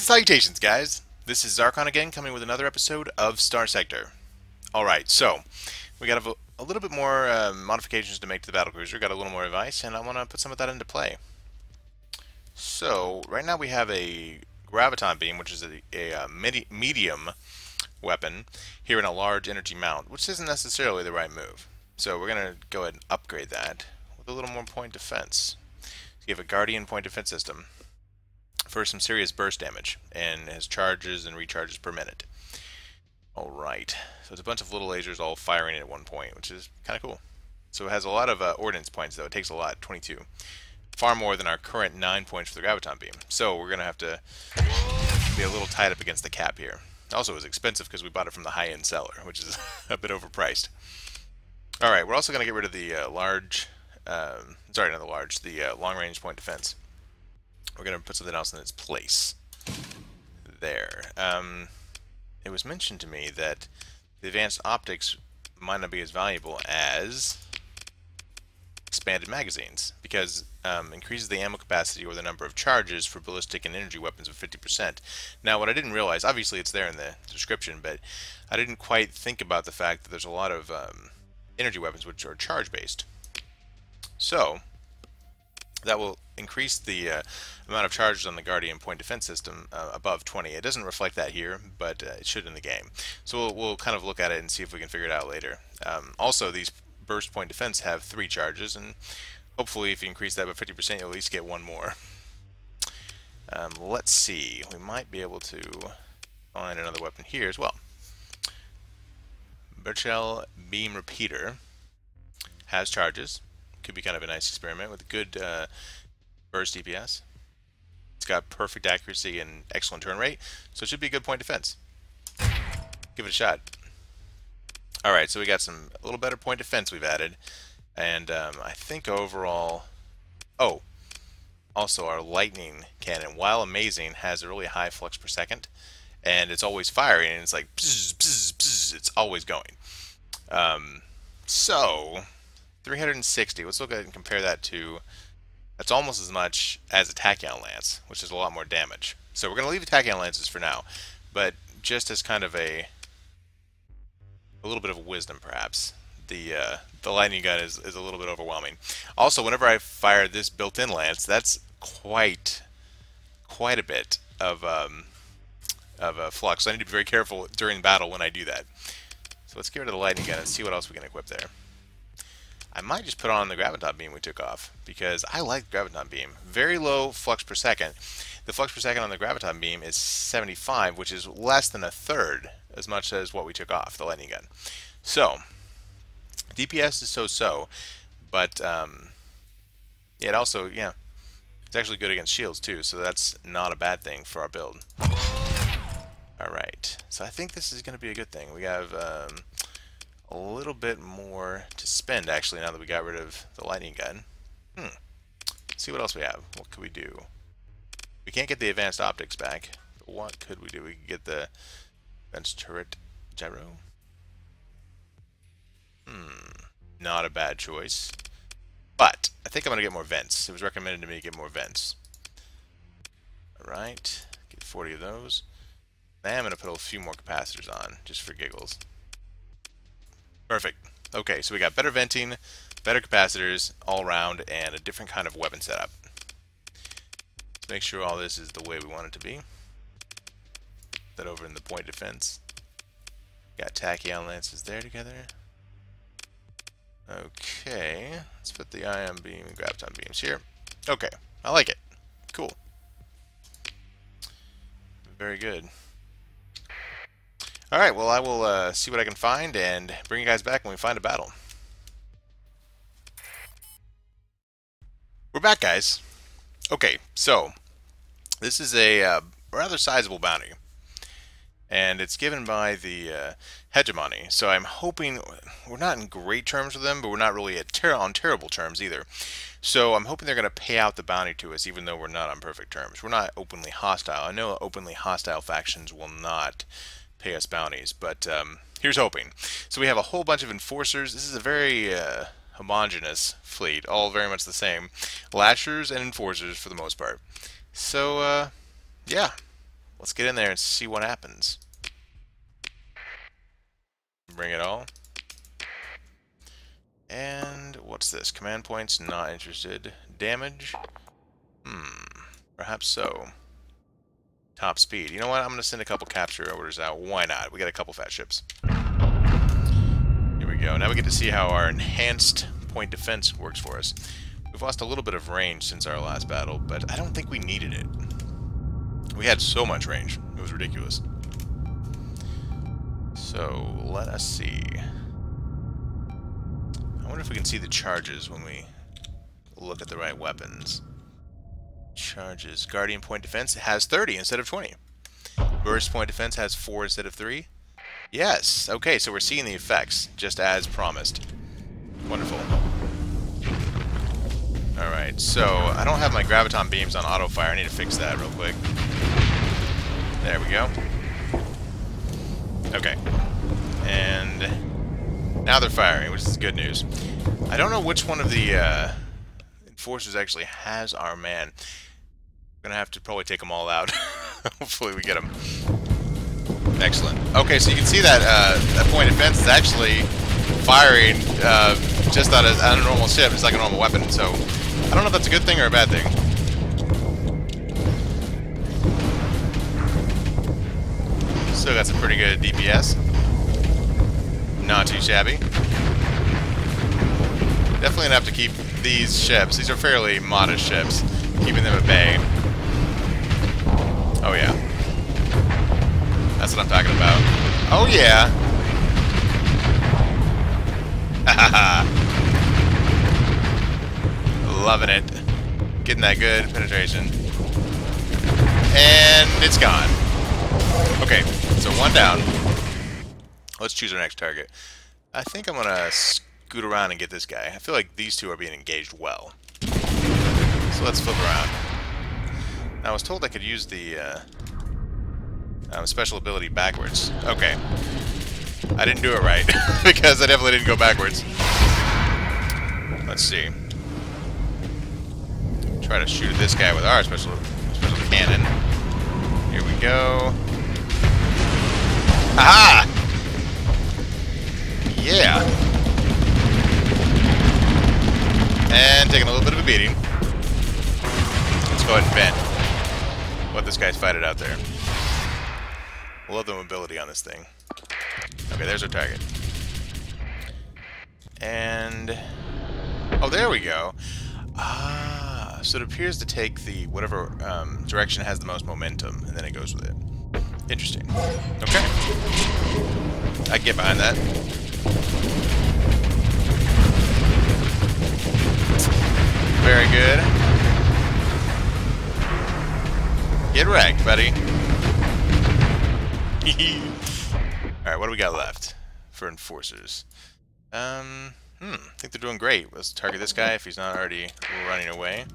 Salutations, guys! This is Zarkon again, coming with another episode of Starsector. Alright, so, we got a little bit more modifications to make to the Battlecruiser, got a little more advice, and I want to put some of that into play. So, right now we have a Graviton Beam, which is a medium weapon, here in a large energy mount, which isn't necessarily the right move. So we're going to go ahead and upgrade that with a little more point defense. So you have a Guardian point defense system for some serious burst damage, and it has charges and recharges per minute. Alright, so it's a bunch of little lasers all firing at one point, which is kind of cool. So it has a lot of ordnance points, though. It takes a lot, 22. Far more than our current 9 points for the Graviton Beam. So we're going to have to be a little tied up against the cap here. Also, it was expensive because we bought it from the high-end seller, which is a bit overpriced. Alright, we're also going to get rid of the long-range point defense. We're going to put something else in its place. There. It was mentioned to me that the advanced optics might not be as valuable as expanded magazines, because increases the ammo capacity or the number of charges for ballistic and energy weapons of 50%. Now, what I didn't realize, obviously it's there in the description, but I didn't quite think about the fact that there's a lot of energy weapons which are charge-based. So that will increase the amount of charges on the Guardian point defense system above 20. It doesn't reflect that here, but it should in the game. So we'll kind of look at it and see if we can figure it out later. Also, these burst point defense have 3 charges, and hopefully if you increase that by 50%, you'll at least get 1 more. Let's see. We might be able to find another weapon here as well. Berchel Beam Repeater has charges. Could be kind of a nice experiment with good burst DPS. It's got perfect accuracy and excellent turn rate, so it should be a good point defense. Give it a shot. Alright, so we got a little better point defense we've added, and I think overall... Oh, also our lightning cannon, while amazing, has a really high flux per second, and it's always firing, and it's like bzz, bzz, bzz, it's always going. So 360, let's look at it and compare that to, that's almost as much as a Tachyon Lance, which is a lot more damage. So we're going to leave the Tachyon Lances for now, but just as kind of a little bit of wisdom, perhaps, the lightning gun is a little bit overwhelming. Also, whenever I fire this built-in lance, that's quite a bit of flux. So I need to be very careful during battle when I do that. So let's get rid of the lightning gun and see what else we can equip there. I might just put on the Graviton Beam we took off, because I like the Graviton Beam. Very low flux per second. The flux per second on the Graviton Beam is 75, which is less than a third as much as what we took off, the lightning gun. So, DPS is so-so, but it also, yeah, it's actually good against shields too, so that's not a bad thing for our build. Alright, so I think this is going to be a good thing. We have a little bit more to spend, actually, now that we got rid of the lightning gun. Let's see what else we have. What could we do? We can't get the advanced optics back, but what could we do? We could get the advanced turret gyro. Not a bad choice. But I think I'm going to get more vents. It was recommended to me to get more vents. Alright, get 40 of those. Now I'm going to put a few more capacitors on, just for giggles. Perfect. Okay, so we got better venting, better capacitors all around, and a different kind of weapon setup. Let's make sure all this is the way we want it to be. Put that over in the point defense. Got Tachyon Lances there together. Okay, let's put the ion beam and Graviton beams here. Okay, I like it. Cool. Very good. Alright, well, I will see what I can find and bring you guys back when we find a battle. We're back, guys. Okay, so this is a rather sizable bounty, and it's given by the Hegemony. So I'm hoping, we're not in great terms with them, but we're not really on terrible terms either. So I'm hoping they're going to pay out the bounty to us, even though we're not on perfect terms. We're not openly hostile. I know openly hostile factions will not pay us bounties, but here's hoping. So we have a whole bunch of enforcers. This is a very homogeneous fleet, all very much the same. Lashers and enforcers for the most part. So, yeah, let's get in there and see what happens. Bring it all. And what's this? Command points, not interested. Damage? Perhaps so. Top speed. You know what? I'm going to send a couple capture orders out. Why not? We got a couple fat ships. Here we go. Now we get to see how our enhanced point defense works for us. We've lost a little bit of range since our last battle, but I don't think we needed it. We had so much range. It was ridiculous. So, let us see. I wonder if we can see the charges when we look at the right weapons. Charges. Guardian point defense has 30 instead of 20. Burst point defense has 4 instead of 3. Yes. Okay, so we're seeing the effects, just as promised. Wonderful. Alright, so I don't have my graviton beams on auto fire. I need to fix that real quick. There we go. Okay. And now they're firing, which is good news. I don't know which one of the enforcers actually has our man. I'm gonna have to probably take them all out. Hopefully we get them. Excellent. Okay, so you can see that that point of defense is actually firing just on a normal ship. It's like a normal weapon, so I don't know if that's a good thing or a bad thing. Still got some pretty good DPS. Not too shabby. Definitely gonna have to keep these ships. These are fairly modest ships. Keeping them at bay. Oh yeah. That's what I'm talking about. Oh yeah. Hahaha. Loving it. Getting that good penetration. And it's gone. Okay, so one down. Let's choose our next target. I think I'm gonna scoot around and get this guy. I feel like these two are being engaged well. So let's flip around. Now, I was told I could use the special ability backwards. Okay. I didn't do it right, because I definitely didn't go backwards. Let's see. Try to shoot at this guy with our special cannon. Here we go. Aha! Yeah! And taking a little bit of a beating. Let's go ahead and vent. Let this guy fight it out there. Love the mobility on this thing. Okay, there's our target. And... oh, there we go. Ah, so it appears to take the whatever direction has the most momentum, and then it goes with it. Interesting. Okay. I can get behind that. Very good. Get wrecked, buddy. Alright, what do we got left for enforcers? I think they're doing great. Let's target this guy if he's not already running away.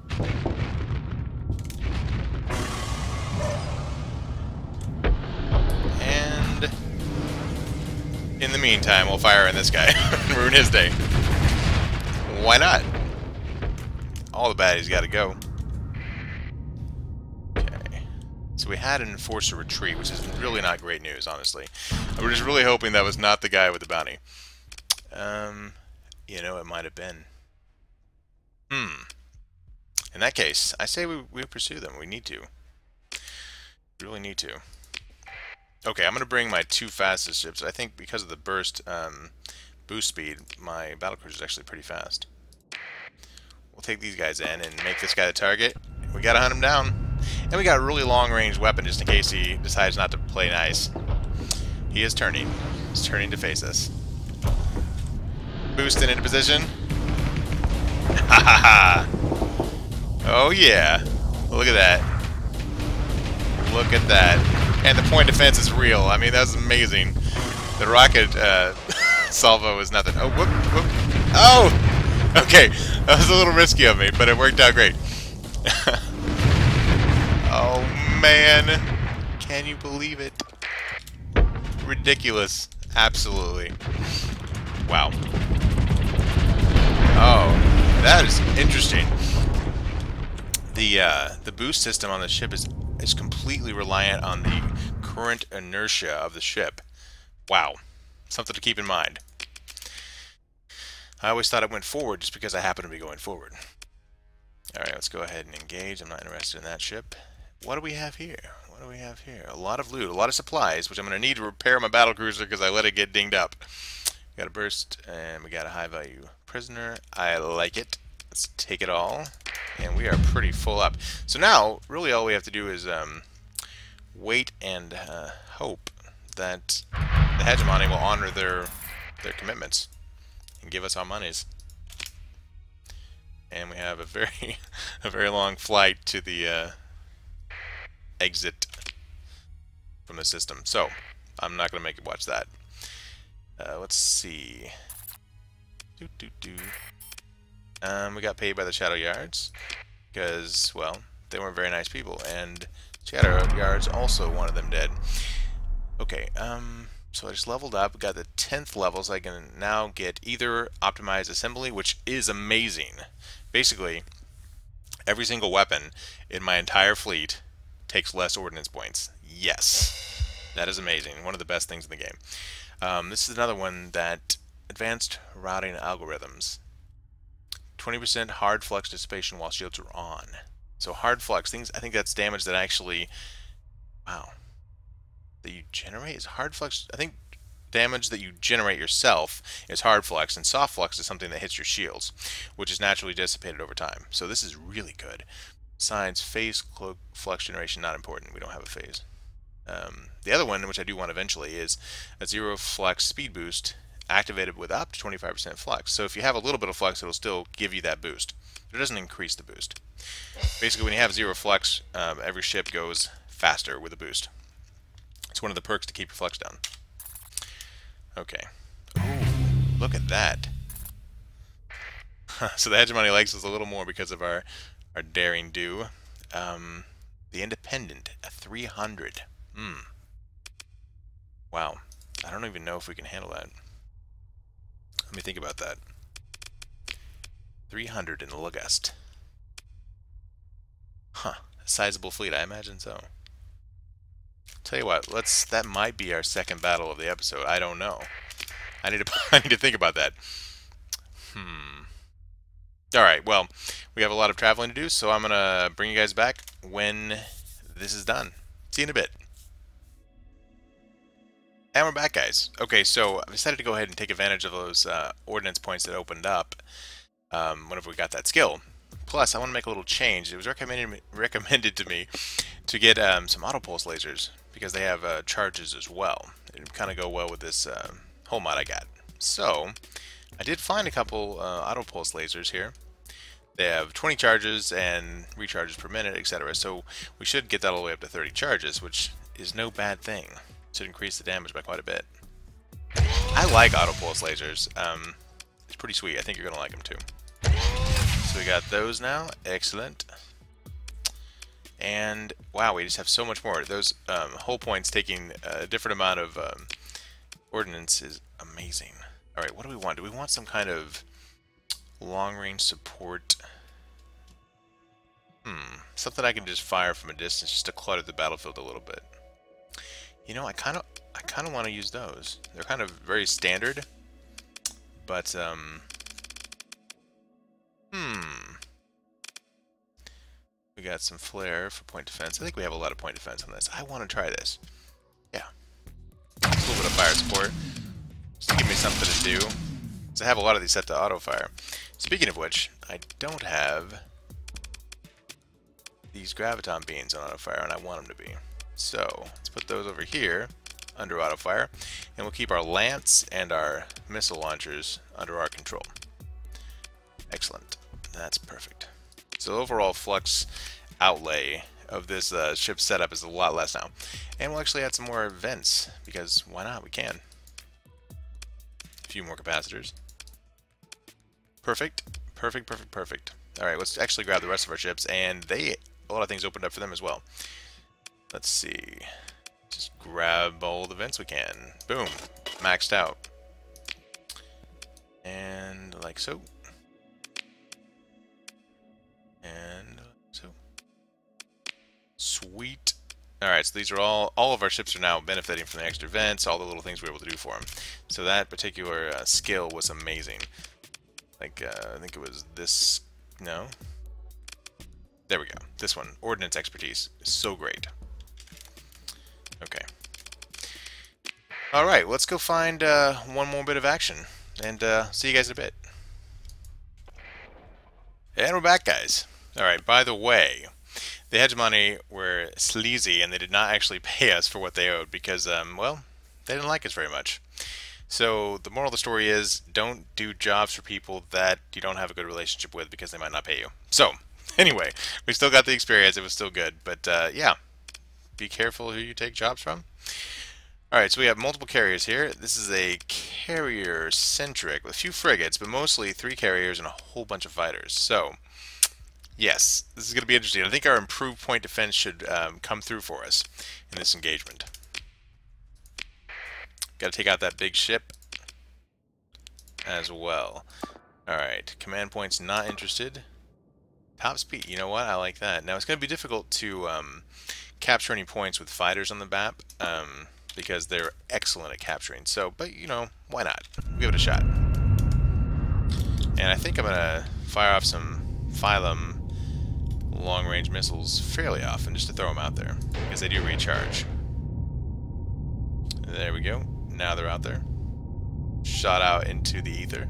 And in the meantime, we'll fire on this guy and ruin his day. Why not? All the baddies gotta go. Okay. So we had an enforcer retreat, which is really not great news, honestly. We're just really hoping that was not the guy with the bounty. You know, it might have been. In that case, I say we pursue them. We need to. We really need to. Okay, I'm going to bring my 2 fastest ships. I think because of the burst boost speed, my Battlecruiser is actually pretty fast. We'll take these guys in and make this guy the target. We got to hunt him down. And we got a really long-range weapon just in case he decides not to play nice. He is turning. He's turning to face us. Boosting into position. Ha ha ha! Oh yeah! Look at that. Look at that. And the point defense is real. I mean, that's amazing. The rocket salvo is nothing. Oh, whoop, whoop. Oh! Okay, that was a little risky of me, but it worked out great. Oh man. Can you believe it? Ridiculous. Absolutely. Wow. Oh, that is interesting. The boost system on the ship is is completely reliant on the current inertia of the ship. Wow. Something to keep in mind. I always thought it went forward just because I happen to be going forward. Alright, let's go ahead and engage. I'm not interested in that ship. What do we have here? What do we have here? A lot of loot, a lot of supplies, which I'm going to need to repair my battlecruiser because I let it get dinged up. We got a burst, and we got a high-value prisoner. I like it. Let's take it all. And we are pretty full up. So now, really all we have to do is wait and hope that the hegemony will honor their commitments and give us our monies. And we have a very long flight to the exit from the system. So I'm not going to make it watch that. Let's see. We got paid by the Shadowyards because, well, they weren't very nice people, and Shadowyards also wanted them dead. Okay, so I just leveled up, got the 10th level, so I can now get either optimized assembly, which is amazing. Basically, every single weapon in my entire fleet takes less ordnance points. Yes, that is amazing. One of the best things in the game. This is another one that advanced routing algorithms. 20% hard flux dissipation while shields are on. So hard flux, things, I think that's damage that actually, wow, that you generate is hard flux. I think damage that you generate yourself is hard flux, and soft flux is something that hits your shields, which is naturally dissipated over time. So this is really good. Besides, phase cloak flux generation, not important. We don't have a phase. The other one, which I do want eventually, is a zero flux speed boost activated with up to 25% flux. So if you have a little bit of flux, it'll still give you that boost. But it doesn't increase the boost. Basically, when you have zero flux, every ship goes faster with a boost. It's one of the perks to keep your flux down. Okay. Ooh, look at that. So the hegemony likes us a little more because of our daring do. The Independent, a 300. Wow. I don't even know if we can handle that. Let me think about that. 300 in Lugust. Huh. A sizable fleet, I imagine so. Tell you what, that might be our second battle of the episode. I don't know. I need to think about that. Alright, well, we have a lot of traveling to do, so I'm gonna bring you guys back when this is done. See you in a bit. And we're back, guys. Okay, so I decided to go ahead and take advantage of those ordnance points that opened up whenever we got that skill. Plus, I want to make a little change. It was recommended to me to get some Autopulse lasers, because they have charges as well. It kind of go well with this whole mod I got. So, I did find a couple Autopulse lasers here. They have 20 charges and recharges per minute, etc. So, we should get that all the way up to 30 charges, which is no bad thing. Should increase the damage by quite a bit. I like Autopulse lasers. It's pretty sweet. I think you're going to like them too. So we got those now. Excellent. And wow, we just have so much more. Those hull points taking a different amount of ordnance is amazing. Alright, what do we want? Do we want some kind of long-range support? Something I can just fire from a distance just to clutter the battlefield a little bit. You know, I kind of want to use those. They're kind of very standard, but we got some flare for point defense. I think we have a lot of point defense on this. I want to try this. Yeah, just a little bit of fire support, just to give me something to do. Because I have a lot of these set to auto fire. Speaking of which, I don't have these graviton beams on auto fire, and I want them to be. So let's put those over here under auto fire, and we'll keep our lance and our missile launchers under our control. Excellent. That's perfect. So the overall flux outlay of this ship setup is a lot less now. And we'll actually add some more vents, because why not? We can. A few more capacitors. Perfect. Perfect, perfect, perfect. Alright, let's actually grab the rest of our ships, and a lot of things opened up for them as well. Let's see. Just grab all the vents we can. Boom. Maxed out. And like so. And so. Sweet. Alright, so these are all of our ships are now benefiting from the extra vents, all the little things we were able to do for them. So that particular skill was amazing. Like, I think it was this, no? There we go. This one, Ordnance Expertise, is so great. Okay. Alright, let's go find one more bit of action, and see you guys in a bit. And we're back, guys. Alright, by the way, the Hegemony were sleazy, and they did not actually pay us for what they owed, because, well, they didn't like us very much. So, the moral of the story is, don't do jobs for people that you don't have a good relationship with, because they might not pay you. So, anyway, we still got the experience, it was still good, but, yeah, be careful who you take jobs from. Alright, so we have multiple carriers here. This is a carrier-centric, with a few frigates, but mostly 3 carriers and a whole bunch of fighters. So, yes, this is going to be interesting. I think our improved point defense should come through for us in this engagement. Got to take out that big ship as well. Alright, command points not interested. Top speed, you know what? I like that. Now, it's going to be difficult to capture any points with fighters on the map. Because they're excellent at capturing. So, but you know, why not? We'll give it a shot. And I think I'm gonna fire off some Phylum long-range missiles fairly often, just to throw them out there, because they do recharge. There we go. Now they're out there. Shot out into the ether.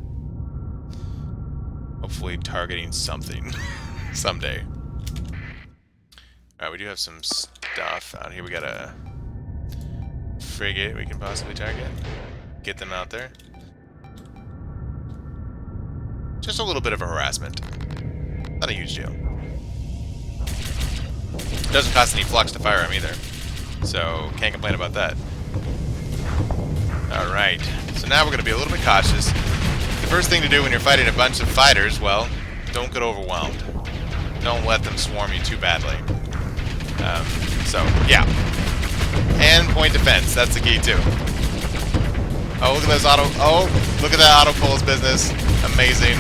Hopefully targeting something someday. Alright, we do have some stuff out here. We got a frigate we can possibly target. Get them out there. Just a little bit of a harassment. Not a huge deal. Doesn't cost any flux to fire them either. So, can't complain about that. Alright. So now we're going to be a little bit cautious. The first thing to do when you're fighting a bunch of fighters, well, don't get overwhelmed. Don't let them swarm you too badly. So, yeah. And point defense, that's the key too. Oh, look at this look at that Autopulse business. Amazing.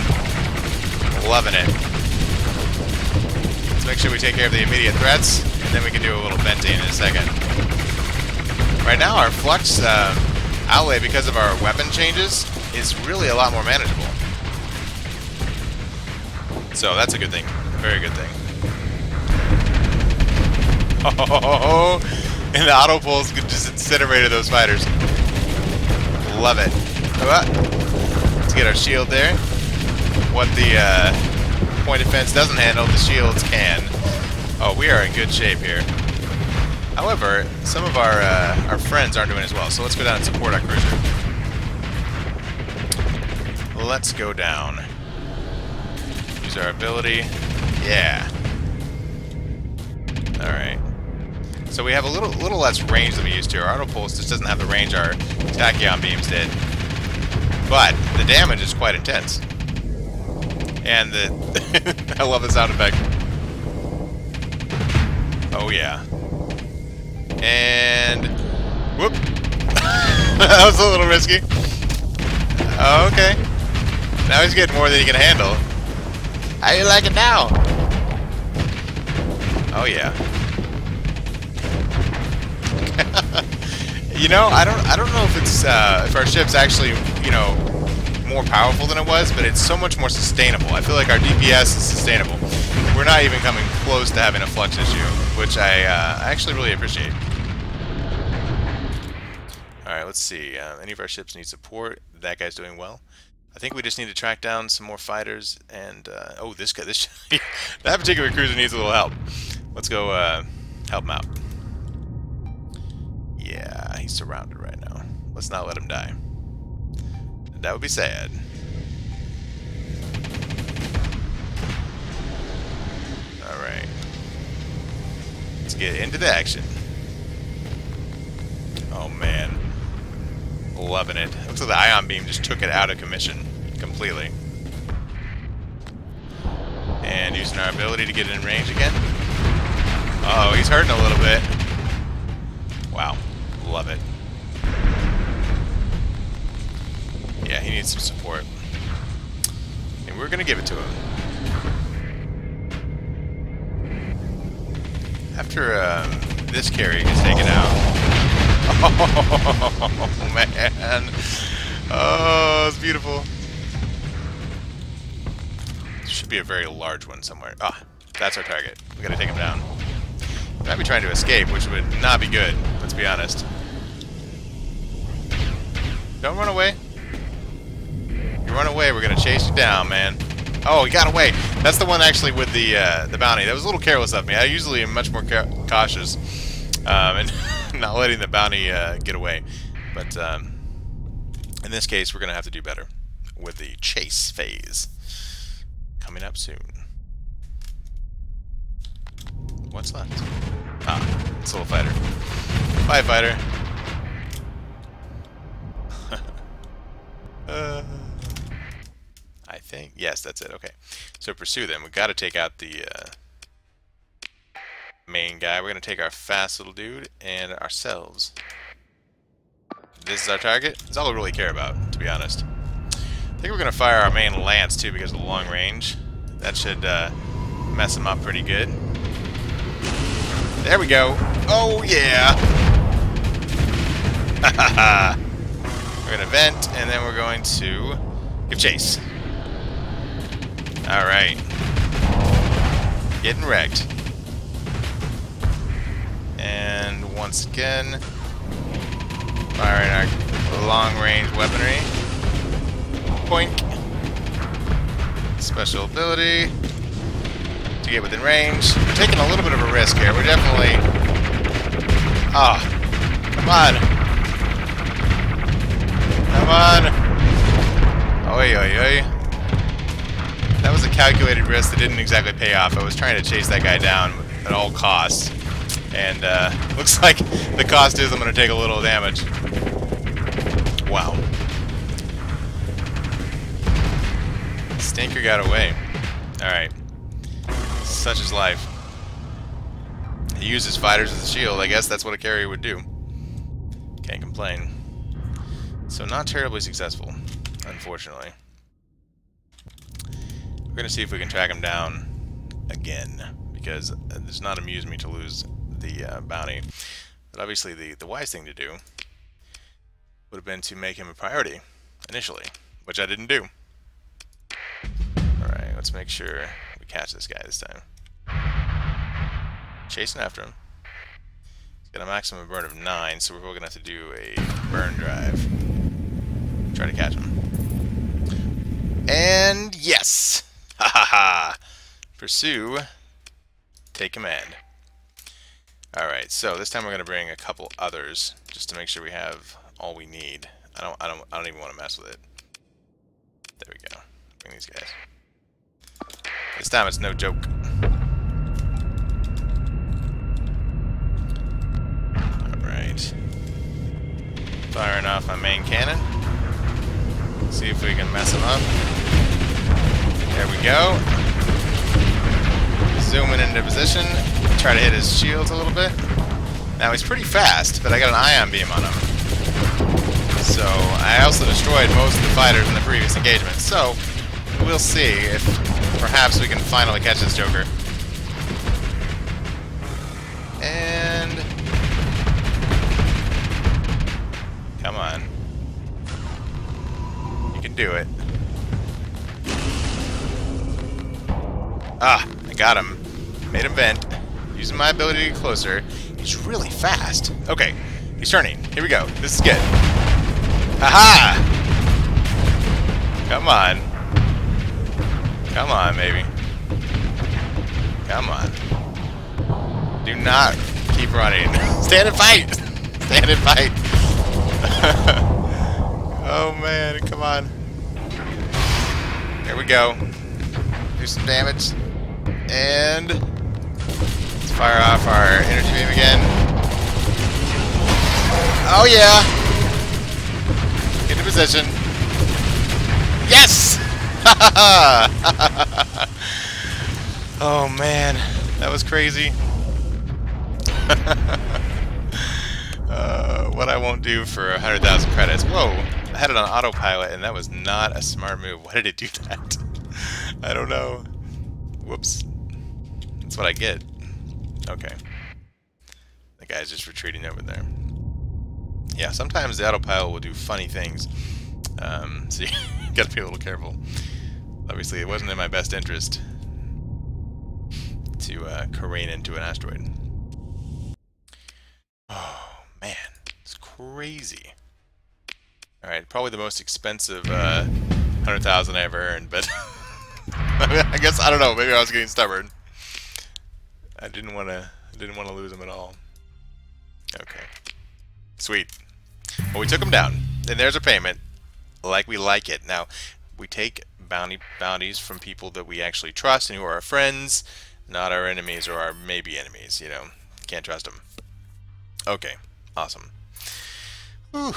Loving it. Let's make sure we take care of the immediate threats, and then we can do a little venting in a second. Right now, our flux outlay, because of our weapon changes, is really a lot more manageable. So that's a good thing. Very good thing. Oh, and the Autopulse just incinerated those fighters. Love it. Let's get our shield there. What the point defense doesn't handle, the shields can. Oh, we are in good shape here. However, some of our friends aren't doing as well, so let's go down and support our cruiser. Let's go down. Use our ability. Yeah. Alright. So we have a little less range than we used to. Our Autopulse just doesn't have the range our tachyon beams did. But the damage is quite intense. And the I love the sound effect. Oh yeah. And whoop. That was a little risky. Oh, okay. Now he's getting more than he can handle. How you like it now? Oh yeah. You know, I don't know if it's if our ship's actually, you know, more powerful than it was, but it's so much more sustainable. I feel like our DPS is sustainable. We're not even coming close to having a flux issue, which I actually really appreciate. Alright, let's see. Any of our ships need support. That guy's doing well. I think we just need to track down some more fighters, and oh, this guy, that particular cruiser needs a little help. Let's go help him out. Yeah, he's surrounded right now. Let's not let him die. That would be sad. Alright. Let's get into the action. Oh man. Loving it. Looks like the ion beam just took it out of commission completely. And using our ability to get in range again. Uh oh, he's hurting a little bit. Wow. Love it. Yeah, he needs some support. And we're gonna give it to him. After this carry gets taken out. Oh, man. Oh, it's beautiful. Should be a very large one somewhere. Ah, that's our target. We gotta take him down. He might be trying to escape, which would not be good, let's be honest. Don't run away. You run away, we're gonna chase you down, man. Oh, he got away. That's the one actually with the bounty. That was a little careless of me. I usually am much more cautious and not letting the bounty get away. But in this case, we're gonna have to do better with the chase phase coming up soon. What's left? Ah, it's a little fighter. Bye, fighter. I think. Yes, that's it. Okay. So pursue them. We've got to take out the main guy. We're going to take our fast little dude and ourselves. This is our target. That's all we really care about, to be honest. I think we're going to fire our main lance, too, because of the long range. That should mess him up pretty good. There we go. Oh, yeah. We're going to vent, and then we're going to give chase. Alright. Getting wrecked. And once again, firing our long-range weaponry. Poink. Special ability to get within range. We're taking a little bit of a risk here. We're definitely... Ah. Come on. Come on. Oi, oi, oi. That was a calculated risk that didn't exactly pay off. I was trying to chase that guy down at all costs. And looks like the cost is I'm going to take a little damage. Wow. Stinker got away. Alright. Such is life. He uses fighters as a shield. I guess that's what a carrier would do. Can't complain. So not terribly successful, unfortunately. We're going to see if we can track him down again, because it does not amuse me to lose the bounty. But obviously the wise thing to do would have been to make him a priority initially, which I didn't do. Alright, let's make sure we catch this guy this time. Chasing after him. He's got a maximum burn of 9, so we're going to have to do a burn drive. Try to catch him. And yes! Ha ha ha! Pursue. Take command. Alright, so this time we're going to bring a couple others, just to make sure we have all we need. I don't even want to mess with it. There we go. Bring these guys. This time it's no joke. Alright. Firing off my main cannon. See if we can mess him up. There we go. Zooming into position. Try to hit his shields a little bit. Now he's pretty fast, but I got an ion beam on him. So I also destroyed most of the fighters in the previous engagement. So we'll see if perhaps we can finally catch this Joker. And come on. You can do it. Ah, I got him. Made him vent. Using my ability to get closer. He's really fast. Okay, he's turning. Here we go. This is good. Aha! Come on. Come on, baby. Come on. Do not keep running. Stand and fight! Stand and fight! Oh man, come on. There we go. Do some damage. And let's fire off our energy beam again. Oh yeah! Get into position. Yes! Oh man, that was crazy. What I won't do for 100,000 credits. Whoa, I had it on autopilot and that was not a smart move. Why did it do that? I don't know. Whoops. That's what I get. Okay. I The guy's just retreating over there. Yeah, sometimes the autopilot will do funny things. So you gotta be a little careful. Obviously, it wasn't in my best interest to careen into an asteroid. Oh, man. It's crazy. Alright, probably the most expensive 100,000 I ever earned, but I guess, I don't know, maybe I was getting stubborn. I didn't want to lose them at all. Okay. Sweet. Well, we took them down. And there's our payment. Like we like it. Now, we take bounties from people that we actually trust and who are our friends, not our enemies or our maybe enemies, you know. Can't trust them. Okay. Awesome. Whew.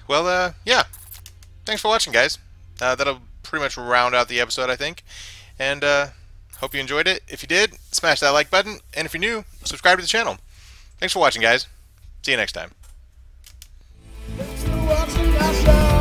Well, yeah. Thanks for watching, guys. That'll pretty much round out the episode, I think. And hope you enjoyed it. If you did, smash that like button. And if you're new, subscribe to the channel. Thanks for watching, guys. See you next time. Thanks for watching our show.